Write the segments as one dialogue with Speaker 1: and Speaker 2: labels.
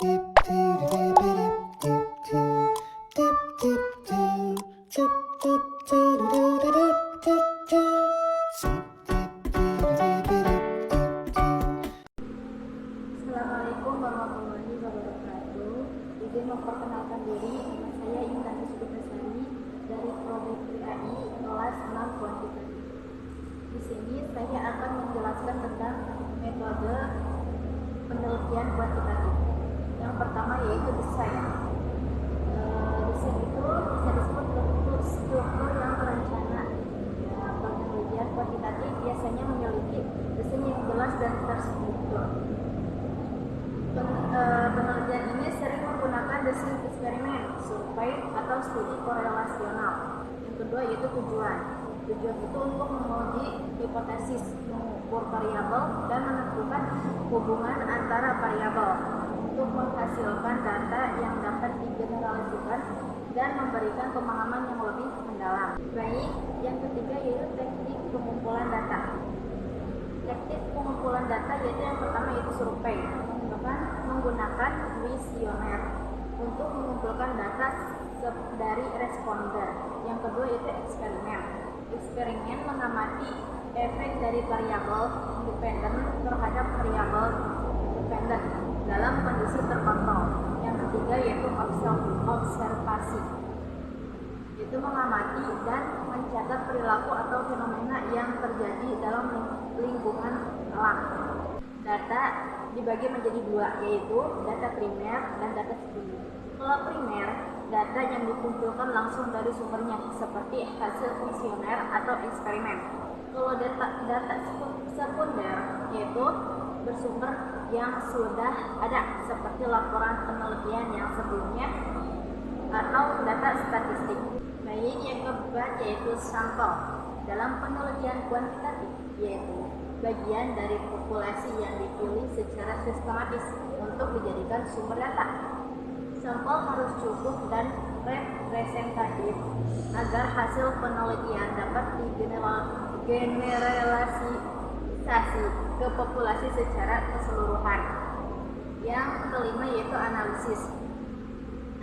Speaker 1: Assalamualaikum warahmatullahi wabarakatuh. Izin memperkenalkan diri, nama saya Intan Sukutasari dari Prodi PAI kelas 6 kuantitatif. Di sini saya akan menjelaskan tentang metode penelitian kuantitatif. Yang pertama yaitu desain. Desain itu bisa disebut struktur yang terencana. Penelitian kuantitatif biasanya memiliki desain yang jelas dan terstruktur. Penelitian ini sering menggunakan desain eksperimen, survei, atau studi korelasional. Yang kedua yaitu tujuan. Tujuan itu untuk menguji hipotesis, mengukur variabel, dan menentukan hubungan antara variabel untuk menghasilkan data yang dapat digeneralisasikan dan memberikan pemahaman yang lebih mendalam. Baik, yang ketiga yaitu teknik pengumpulan data. Teknik pengumpulan data yaitu yang pertama yaitu survei, menggunakan kuesioner untuk mengumpulkan data dari responden. Yang kedua yaitu eksperimen. Eksperimen mengamati efek dari variabel independen terhadap variabel dependen dalam kondisi terkontrol. Yang ketiga yaitu observasi, yaitu mengamati dan mencatat perilaku atau fenomena yang terjadi dalam lingkungan alam. Data dibagi menjadi dua, yaitu data primer dan data sekunder. Kalau primer, data yang dikumpulkan langsung dari sumbernya seperti hasil kuesioner atau eksperimen. Kalau data sekunder, yaitu bersumber yang sudah ada seperti laporan penelitian yang sebelumnya atau data statistik. Baik, yang keempat yaitu sampel. Dalam penelitian kuantitatif, yaitu bagian dari populasi yang dipilih secara sistematis untuk dijadikan sumber data. Sampel harus cukup dan representatif agar hasil penelitian dapat digeneralisasi ke populasi secara keseluruhan. Yang kelima yaitu analisis.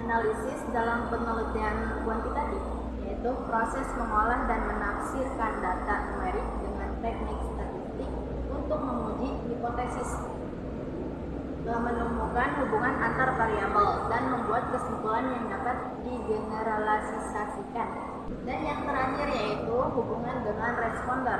Speaker 1: Analisis dalam penelitian kuantitatif yaitu proses mengolah dan menafsirkan data numerik dengan teknik statistik untuk menguji hipotesis, menemukan hubungan antar variabel, dan membuat kesimpulan yang dapat digeneralisasikan. Dan yang terakhir yaitu hubungan dengan responder.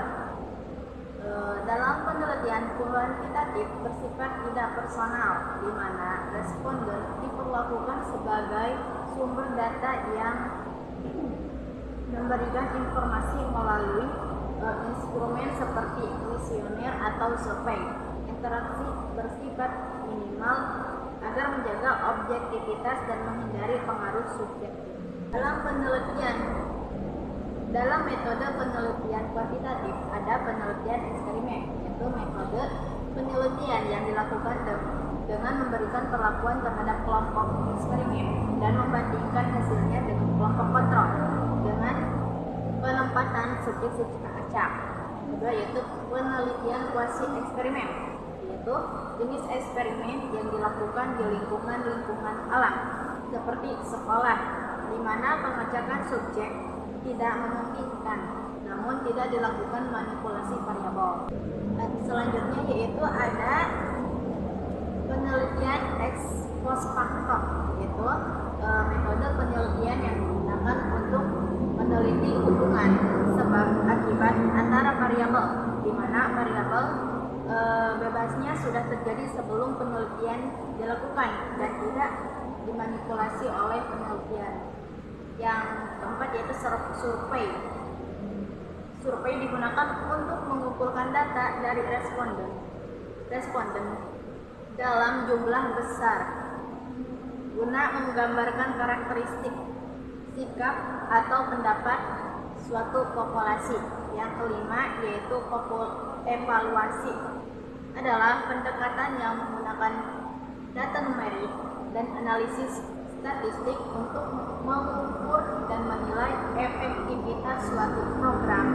Speaker 1: Dalam penelitian kuantitatif bersifat tidak personal, di mana responden diperlakukan sebagai sumber data yang memberikan informasi melalui instrumen seperti kuesioner atau survei. Interaksi bersifat minimal agar menjaga objektivitas dan menghindari pengaruh subjektif. Dalam metode penelitian kuantitatif ada penelitian eksperimen, yaitu metode penelitian yang dilakukan dengan memberikan perlakuan terhadap kelompok eksperimen dan membandingkan hasilnya dengan kelompok kontrol dengan penempatan subjek secara acak. Kedua yaitu penelitian kuasi eksperimen, yaitu jenis eksperimen yang dilakukan di lingkungan alam seperti sekolah, di mana pengacakan subjek tidak memungkinkan, namun tidak dilakukan manipulasi variabel. Dan selanjutnya yaitu ada penelitian ex post facto, yaitu metode penelitian yang digunakan untuk meneliti hubungan sebab akibat antara variabel, di mana variabel bebasnya sudah terjadi sebelum penelitian dilakukan dan tidak dimanipulasi oleh penelitian. Yang keempat yaitu survei. Survei digunakan untuk mengumpulkan data dari responden dalam jumlah besar guna menggambarkan karakteristik, sikap, atau pendapat suatu populasi. Yang kelima yaitu evaluasi, adalah pendekatan yang menggunakan data numerik dan analisis statistik untuk mengukur dan menilai efektivitas suatu program,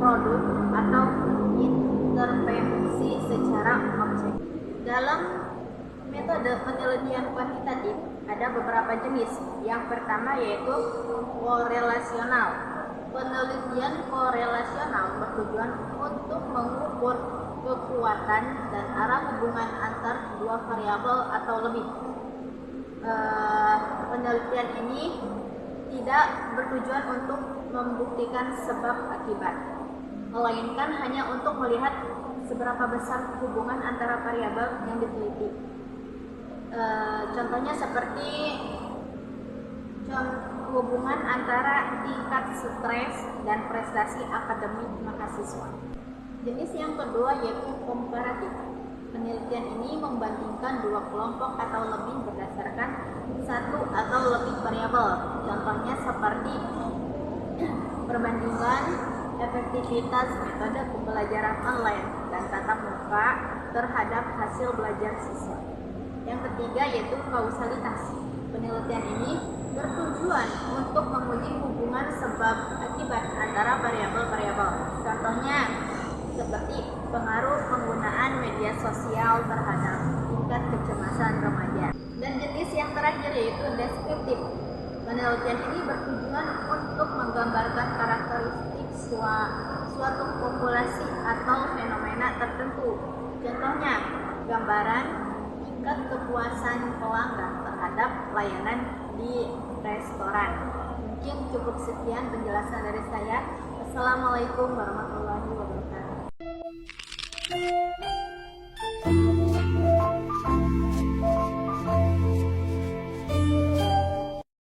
Speaker 1: produk, atau intervensi secara objektif. Dalam Metode penelitian kuantitatif ada beberapa jenis. Yang pertama yaitu korelasional. Penelitian korelasional bertujuan untuk mengukur kekuatan dan arah hubungan antar dua variabel atau lebih. Penelitian ini tidak bertujuan untuk membuktikan sebab akibat, melainkan hanya untuk melihat seberapa besar hubungan antara variabel yang diteliti. Contohnya seperti hubungan antara tingkat stres dan prestasi akademik mahasiswa. Jenis yang kedua yaitu komparatif. Penelitian ini membandingkan dua kelompok atau lebih berdasarkan satu atau lebih variabel. Contohnya seperti perbandingan efektivitas metode pembelajaran online dan tatap muka terhadap hasil belajar siswa. Yang ketiga yaitu kausalitas. Penelitian ini bertujuan untuk menguji hubungan sebab akibat antara variabel-variabel. Contohnya seperti pengaruh penggunaan media sosial terhadap tingkat kecemasan remaja. Dan jenis yang terakhir yaitu deskriptif. Penelitian ini bertujuan untuk menggambarkan karakteristik suatu populasi atau fenomena tertentu. Contohnya, gambaran tingkat kepuasan pelanggan terhadap layanan di restoran. Mungkin cukup sekian penjelasan dari saya. Assalamualaikum warahmatullahi wabarakatuh.